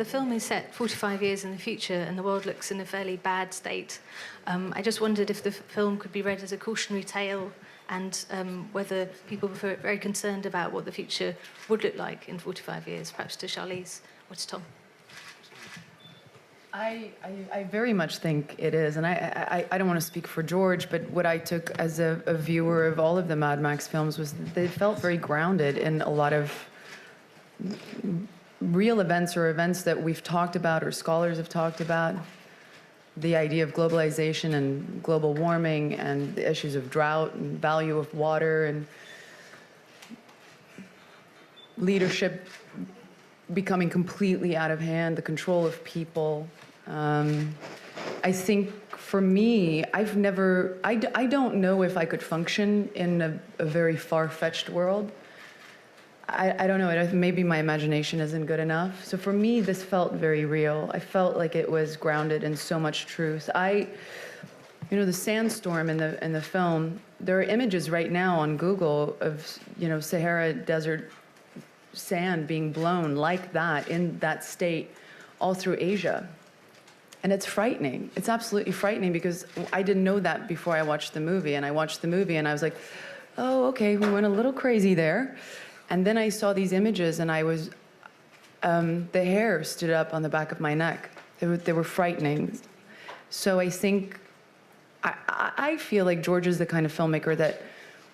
the film is set 45 years in the future and the world looks in a fairly bad state. I just wondered if the film could be read as a cautionary tale and whether people were very concerned about what the future would look like in 45 years, perhaps to Charlize or to Tom. I very much think it is, and I don't want to speak for George, but what I took as a viewer of all of the Mad Max films was that they felt very grounded in a lot of real events or events that we've talked about or scholars have talked about. The idea of globalization and global warming and the issues of drought and value of water and leadership becoming completely out of hand, the control of people. I think for me, I don't know if I could function in a very far-fetched world. I don't know, maybe my imagination isn't good enough. So for me, this felt very real. I felt like it was grounded in so much truth. The sandstorm in the film, there are images right now on Google of, Sahara Desert sand being blown like that, in that state, all through Asia. And it's frightening. It's absolutely frightening because I didn't know that before I watched the movie. And I watched the movie and I was like, oh, okay, we went a little crazy there. And then I saw these images and I was, the hair stood up on the back of my neck. They were frightening. So I think, I feel like George is the kind of filmmaker that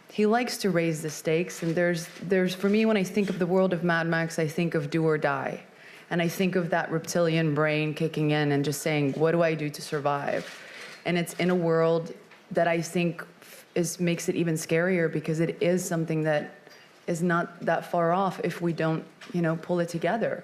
he likes to raise the stakes. And there's, for me, when I think of the world of Mad Max, I think of do or die. And I think of that reptilian brain kicking in and just saying, what do I do to survive? And it's in a world that I think makes it even scarier because it is something that is not that far off if we don't, pull it together.